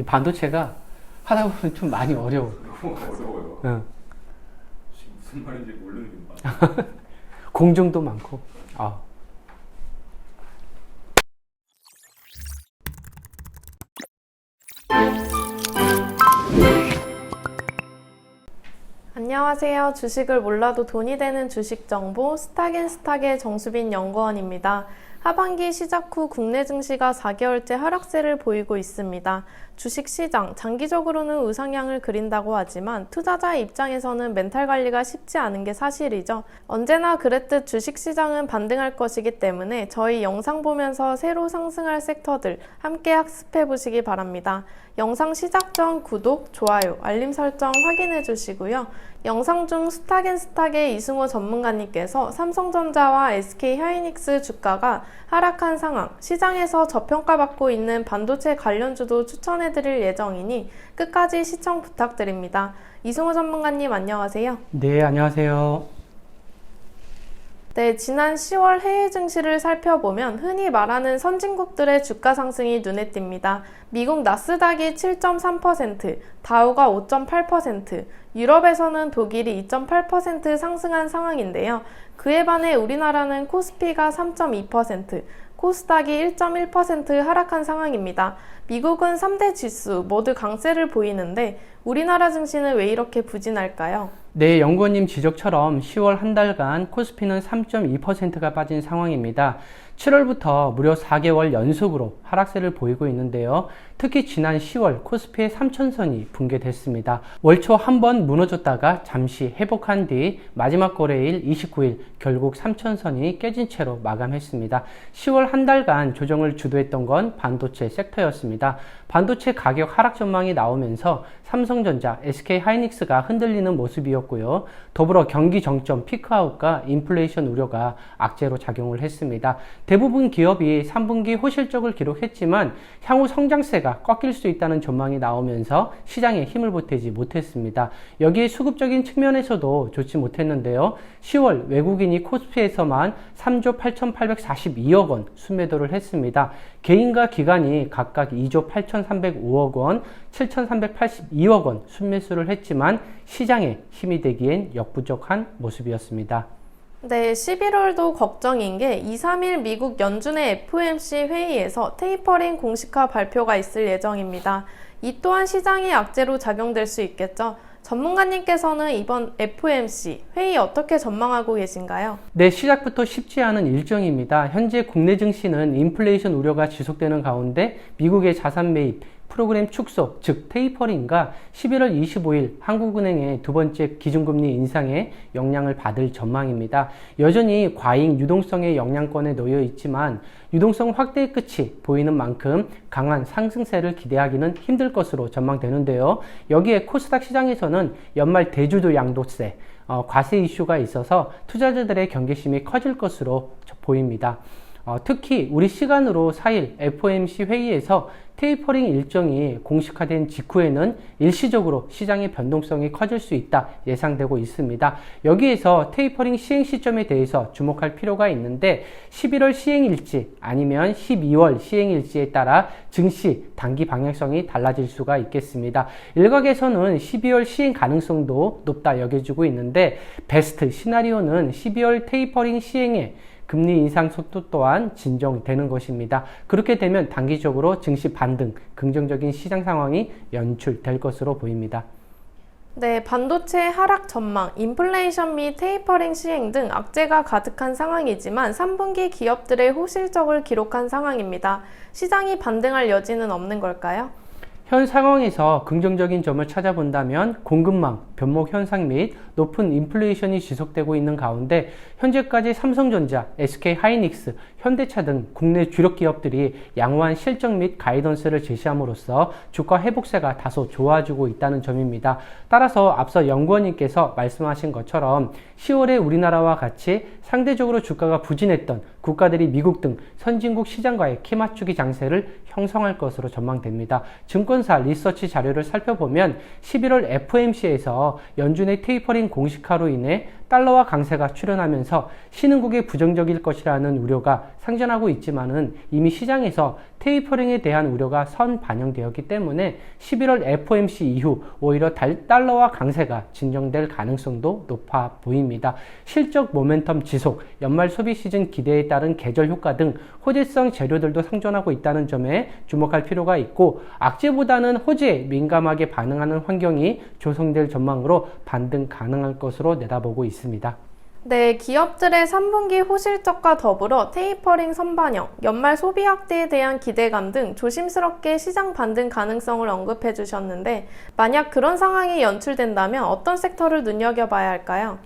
이 반도체가 하다 보면 좀 많이 어려워. 너무 어려워요. 응. 무슨 말인지 모르는 게 많아. 공정도 많고. 아. 안녕하세요. 주식을 몰라도 돈이 되는 주식 정보 스탁앤스탁의 정수빈 연구원입니다. 하반기 시작 후 국내 증시가 4개월째 하락세를 보이고 있습니다. 주식시장, 장기적으로는 우상향을 그린다고 하지만 투자자의 입장에서는 멘탈 관리가 쉽지 않은 게 사실이죠. 언제나 그랬듯 주식시장은 반등할 것이기 때문에 저희 영상 보면서 새로 상승할 섹터들 함께 학습해 보시기 바랍니다. 영상 시작 전 구독, 좋아요, 알림 설정 확인해 주시고요. 영상 중 스탁앤스탁의 이승호 전문가님께서 삼성전자와 SK하이닉스 주가가 하락한 상황, 시장에서 저평가받고 있는 반도체 관련주도 추천해드릴 예정이니 끝까지 시청 부탁드립니다. 이승호 전문가님 안녕하세요. 네, 안녕하세요. 네, 지난 10월 해외 증시를 살펴보면 흔히 말하는 선진국들의 주가 상승이 눈에 띕니다. 미국 나스닥이 7.3%, 다우가 5.8%, 유럽에서는 독일이 2.8% 상승한 상황인데요. 그에 반해 우리나라는 코스피가 3.2%, 코스닥이 1.1% 하락한 상황입니다. 미국은 3대 지수 모두 강세를 보이는데 우리나라 증시는 왜 이렇게 부진할까요? 네, 연구원님 지적처럼 10월 한 달간 코스피는 3.2%가 빠진 상황입니다. 7월부터 무려 4개월 연속으로 하락세를 보이고 있는데요. 특히 지난 10월 코스피의 3천선이 붕괴됐습니다. 월초 한 번 무너졌다가 잠시 회복한 뒤 마지막 거래일 29일 결국 3천선이 깨진 채로 마감했습니다. 10월 한 달간 조정을 주도했던 건 반도체 섹터였습니다. 반도체 가격 하락 전망이 나오면서 삼성전자, SK하이닉스가 흔들리는 모습이었고요. 더불어 경기 정점 피크아웃과 인플레이션 우려가 악재로 작용을 했습니다. 대부분 기업이 3분기 호실적을 기록했지만 향후 성장세가 꺾일 수 있다는 전망이 나오면서 시장에 힘을 보태지 못했습니다. 여기에 수급적인 측면에서도 좋지 못했는데요. 10월 외국인이 코스피에서만 3조 8,842억 원 순매도를 했습니다. 개인과 기관이 각각 2조 8,305억 원, 7,382억 원 순매수를 했지만 시장에 힘이 되기엔 역부족한 모습이었습니다. 네, 11월도 걱정인 게 2, 3일 미국 연준의 FOMC 회의에서 테이퍼링 공식화 발표가 있을 예정입니다. 이 또한 시장의 악재로 작용될 수 있겠죠. 전문가님께서는 이번 FOMC 회의 어떻게 전망하고 계신가요? 네, 시작부터 쉽지 않은 일정입니다. 현재 국내 증시는 인플레이션 우려가 지속되는 가운데 미국의 자산 매입 프로그램 축소, 즉 테이퍼링과 11월 25일 한국은행의 두 번째 기준금리 인상에 영향을 받을 전망입니다. 여전히 과잉 유동성의 영향권에 놓여 있지만 유동성 확대의 끝이 보이는 만큼 강한 상승세를 기대하기는 힘들 것으로 전망되는데요. 여기에 코스닥 시장에서는 연말 대주도 양도세, 과세 이슈가 있어서 투자자들의 경계심이 커질 것으로 보입니다. 특히 우리 시간으로 4일 FOMC 회의에서 테이퍼링 일정이 공식화된 직후에는 일시적으로 시장의 변동성이 커질 수 있다 예상되고 있습니다. 여기에서 테이퍼링 시행 시점에 대해서 주목할 필요가 있는데 11월 시행일지 아니면 12월 시행일지에 따라 증시 단기 방향성이 달라질 수가 있겠습니다. 일각에서는 12월 시행 가능성도 높다 여겨지고 있는데 베스트 시나리오는 12월 테이퍼링 시행에 금리 인상 속도 또한 진정되는 것입니다. 그렇게 되면 단기적으로 증시 반등, 긍정적인 시장 상황이 연출될 것으로 보입니다. 네, 반도체 하락 전망, 인플레이션 및 테이퍼링 시행 등 악재가 가득한 상황이지만 3분기 기업들의 호실적을 기록한 상황입니다. 시장이 반등할 여지는 없는 걸까요? 현 상황에서 긍정적인 점을 찾아본다면 공급망 변목 현상 및 높은 인플레이션이 지속되고 있는 가운데 현재까지 삼성전자, SK하이닉스, 현대차 등 국내 주력 기업들이 양호한 실적 및 가이던스를 제시함으로써 주가 회복세가 다소 좋아지고 있다는 점입니다. 따라서 앞서 연구원님께서 말씀하신 것처럼 10월에 우리나라와 같이 상대적으로 주가가 부진했던 국가들이 미국 등 선진국 시장과의 키맞추기 장세를 형성할 것으로 전망됩니다. 증권사 리서치 자료를 살펴보면 11월 FOMC에서 연준의 테이퍼링 공식화로 인해 달러화 강세가 출현하면서 신흥국에 부정적일 것이라는 우려가 상존하고 있지만은 이미 시장에서 테이퍼링에 대한 우려가 선반영되었기 때문에 11월 FOMC 이후 오히려 달러화 강세가 진정될 가능성도 높아 보입니다. 실적 모멘텀 지속, 연말 소비 시즌 기대에 따른 계절 효과 등 호재성 재료들도 상존하고 있다는 점에 주목할 필요가 있고, 악재보다는 호재에 민감하게 반응하는 환경이 조성될 전망으로 반등 가능할 것으로 내다보고 있습니다. 네, 기업들의 3분기 호실적과 더불어 테이퍼링 선반영, 연말 소비 확대에 대한 기대감 등 조심스럽게 시장 반등 가능성을 언급해 주셨는데, 만약 그런 상황이 연출된다면 어떤 섹터를 눈여겨봐야 할까요?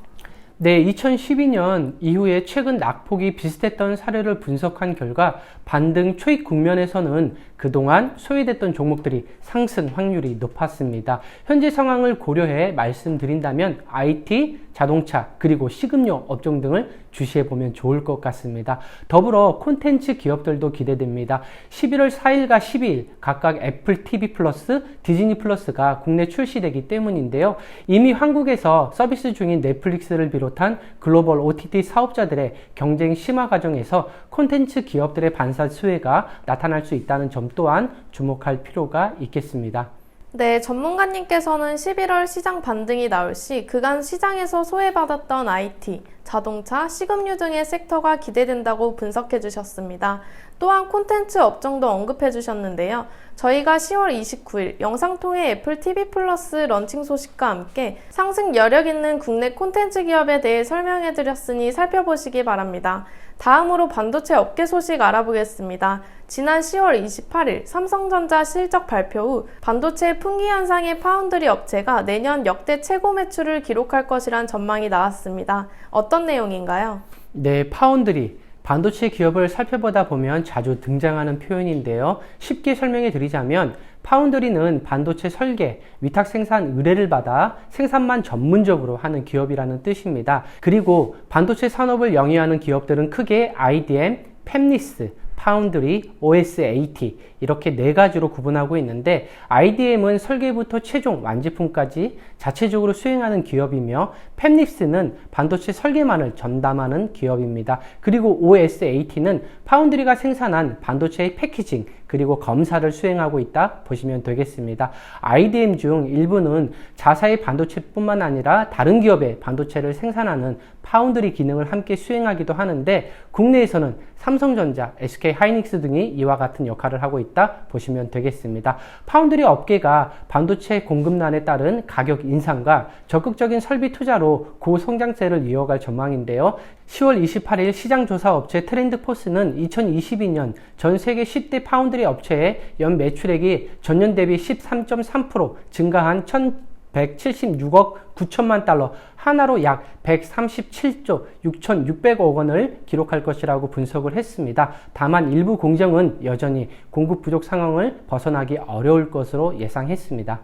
네, 2012년 이후에 최근 낙폭이 비슷했던 사례를 분석한 결과 반등 초입 국면에서는 그동안 소외됐던 종목들이 상승 확률이 높았습니다. 현재 상황을 고려해 말씀드린다면 IT, 자동차, 그리고 식음료 업종 등을 주시해보면 좋을 것 같습니다. 더불어 콘텐츠 기업들도 기대됩니다. 11월 4일과 12일 각각 애플 TV 플러스, 디즈니 플러스가 국내 출시되기 때문인데요. 이미 한국에서 서비스 중인 넷플릭스를 비롯한 글로벌 OTT 사업자들의 경쟁 심화 과정에서 콘텐츠 기업들의 반사 수혜가 나타날 수 있다는 점 또한 주목할 필요가 있겠습니다. 네, 전문가님께서는 11월 시장 반등이 나올 시 그간 시장에서 소외받았던 IT, 자동차, 식음료 등의 섹터가 기대된다고 분석해 주셨습니다. 또한 콘텐츠 업종도 언급해 주셨는데요. 저희가 10월 29일 영상통해 애플 TV 플러스 런칭 소식과 함께 상승 여력 있는 국내 콘텐츠 기업에 대해 설명해 드렸으니 살펴보시기 바랍니다. 다음으로 반도체 업계 소식 알아보겠습니다. 지난 10월 28일 삼성전자 실적 발표 후 반도체 풍기 현상의 파운드리 업체가 내년 역대 최고 매출을 기록할 것이란 전망이 나왔습니다. 어떤 내용인가요? 네, 파운드리. 반도체 기업을 살펴보다 보면 자주 등장하는 표현인데요. 쉽게 설명해 드리자면 파운드리는 반도체 설계, 위탁 생산 의뢰를 받아 생산만 전문적으로 하는 기업이라는 뜻입니다. 그리고 반도체 산업을 영위하는 기업들은 크게 IDM, 팹리스, 파운드리, OSAT 이렇게 네 가지로 구분하고 있는데, IDM은 설계부터 최종 완제품까지 자체적으로 수행하는 기업이며 팹리스는 반도체 설계만을 전담하는 기업입니다. 그리고 OSAT는 파운드리가 생산한 반도체의 패키징 그리고 검사를 수행하고 있다 보시면 되겠습니다. IDM 중 일부는 자사의 반도체뿐만 아니라 다른 기업의 반도체를 생산하는 파운드리 기능을 함께 수행하기도 하는데, 국내에서는 삼성전자, SK하이닉스 등이 이와 같은 역할을 하고 있다 보시면 되겠습니다. 파운드리 업계가 반도체 공급난에 따른 가격 인상과 적극적인 설비 투자로 고성장세를 이어갈 전망인데요. 10월 28일 시장조사 업체 트렌드포스는 2022년 전 세계 10대 파운드리 업체의 연 매출액이 전년 대비 13.3% 증가한 1,176억 9천만 달러, 하나로 약 137조 6,600억 원을 기록할 것이라고 분석을 했습니다. 다만 일부 공정은 여전히 공급 부족 상황을 벗어나기 어려울 것으로 예상했습니다.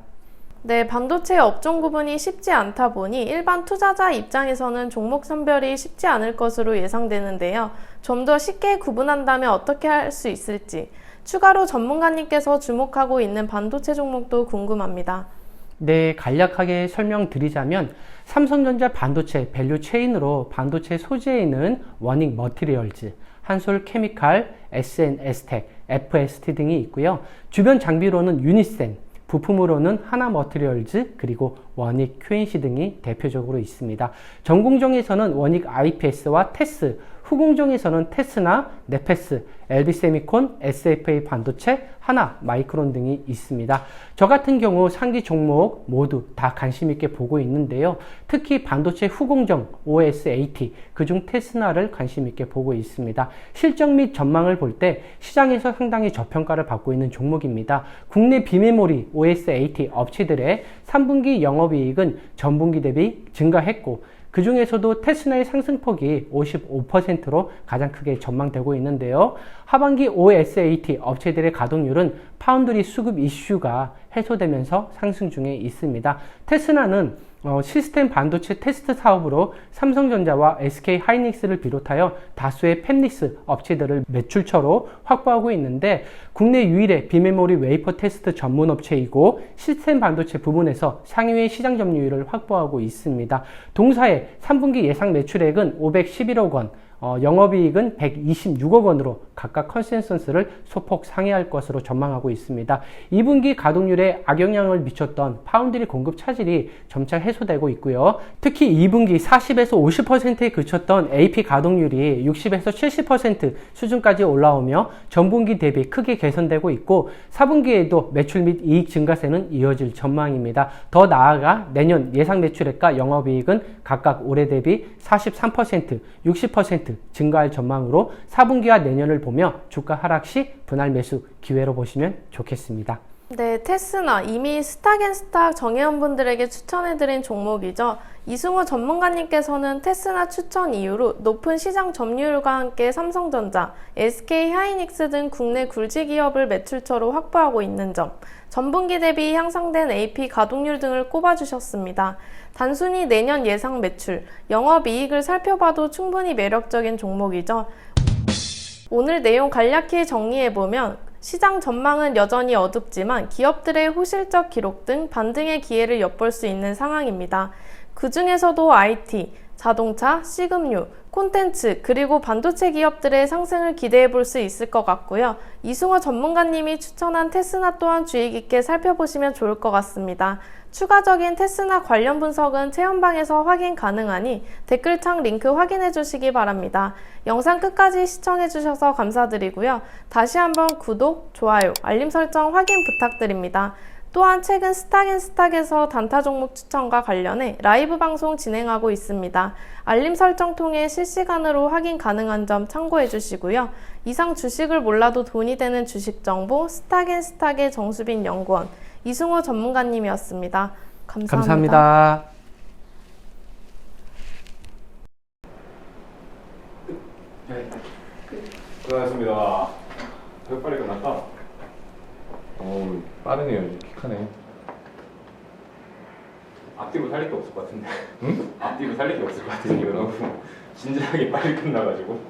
네, 반도체 업종 구분이 쉽지 않다 보니 일반 투자자 입장에서는 종목 선별이 쉽지 않을 것으로 예상되는데요. 좀 더 쉽게 구분한다면 어떻게 할 수 있을지, 추가로 전문가님께서 주목하고 있는 반도체 종목도 궁금합니다. 네, 간략하게 설명드리자면 삼성전자 반도체 밸류 체인으로 반도체 소재에 있는 원익 머티리얼즈, 한솔 케미칼, SNS텍, FST 등이 있고요. 주변 장비로는 유니센, 부품으로는 하나 머티리얼즈, 그리고 원익 QNC 등이 대표적으로 있습니다. 전공정에서는 원익 IPS와 테스, 후공정에서는 테스나, 네페스, LB세미콘, SFA 반도체, 하나, 마이크론 등이 있습니다. 저 같은 경우 상기 종목 모두 다 관심 있게 보고 있는데요. 특히 반도체 후공정, OSAT, 그중 테스나를 관심 있게 보고 있습니다. 실적 및 전망을 볼 때 시장에서 상당히 저평가를 받고 있는 종목입니다. 국내 비메모리, OSAT 업체들의 3분기 영업이익은 전분기 대비 증가했고, 그 중에서도 테스나의 상승폭이 55%로 가장 크게 전망되고 있는데요. 하반기 OSAT 업체들의 가동률은 파운드리 수급 이슈가 해소되면서 상승 중에 있습니다. 테스라는 시스템 반도체 테스트 사업으로 삼성전자와 SK 하이닉스를 비롯하여 다수의 팹리스 업체들을 매출처로 확보하고 있는데, 국내 유일의 비메모리 웨이퍼 테스트 전문 업체이고 시스템 반도체 부분에서 상위의 시장 점유율을 확보하고 있습니다. 동사의 3분기 예상 매출액은 511억 원, 영업이익은 126억 원으로 각각 컨센서스를 소폭 상회할 것으로 전망하고 있습니다. 2분기 가동률에 악영향을 미쳤던 파운드리 공급 차질이 점차 해소되고 있고요. 특히 2분기 40에서 50%에 그쳤던 AP 가동률이 60에서 70% 수준까지 올라오며 전분기 대비 크게 개선되고 있고, 4분기에도 매출 및 이익 증가세는 이어질 전망입니다. 더 나아가 내년 예상 매출액과 영업이익은 각각 올해 대비 43%, 60% 증가할 전망으로 4분기와 내년을 보며 주가 하락 시 분할 매수 기회로 보시면 좋겠습니다. 네, 테스나 이미 스탁앤스탁 정회원분들에게 추천해드린 종목이죠. 이승호 전문가님께서는 테스나 추천 이유로 높은 시장 점유율과 함께 삼성전자, SK 하이닉스 등 국내 굴지 기업을 매출처로 확보하고 있는 점, 전분기 대비 향상된 AP 가동률 등을 꼽아주셨습니다. 단순히 내년 예상 매출, 영업이익을 살펴봐도 충분히 매력적인 종목이죠. 오늘 내용 간략히 정리해보면, 시장 전망은 여전히 어둡지만 기업들의 호실적 기록 등 반등의 기회를 엿볼 수 있는 상황입니다. 그 중에서도 IT, 자동차, C금융, 콘텐츠, 그리고 반도체 기업들의 상승을 기대해 볼 수 있을 것 같고요. 이승호 전문가님이 추천한 테스나 또한 주의 깊게 살펴보시면 좋을 것 같습니다. 추가적인 테스나 관련 분석은 체험방에서 확인 가능하니 댓글창 링크 확인해 주시기 바랍니다. 영상 끝까지 시청해 주셔서 감사드리고요. 다시 한번 구독, 좋아요, 알림 설정 확인 부탁드립니다. 또한 최근 스탁앤스탁에서 단타 종목 추천과 관련해 라이브 방송 진행하고 있습니다. 알림 설정 통해 실시간으로 확인 가능한 점 참고해 주시고요. 이상 주식을 몰라도 돈이 되는 주식 정보 스탁앤스탁의 정수빈 연구원 이승호 전문가님이었습니다. 감사합니다. 고생하셨습니다. 되게 빨리 끝났다. 빠르네요. 킥하네. 앞뒤로 살릴 게 없을 것 같은데. 응? 앞뒤로 살릴 게 없을 것 같은데 이거 너무 진지하게 빨리 끝나가지고.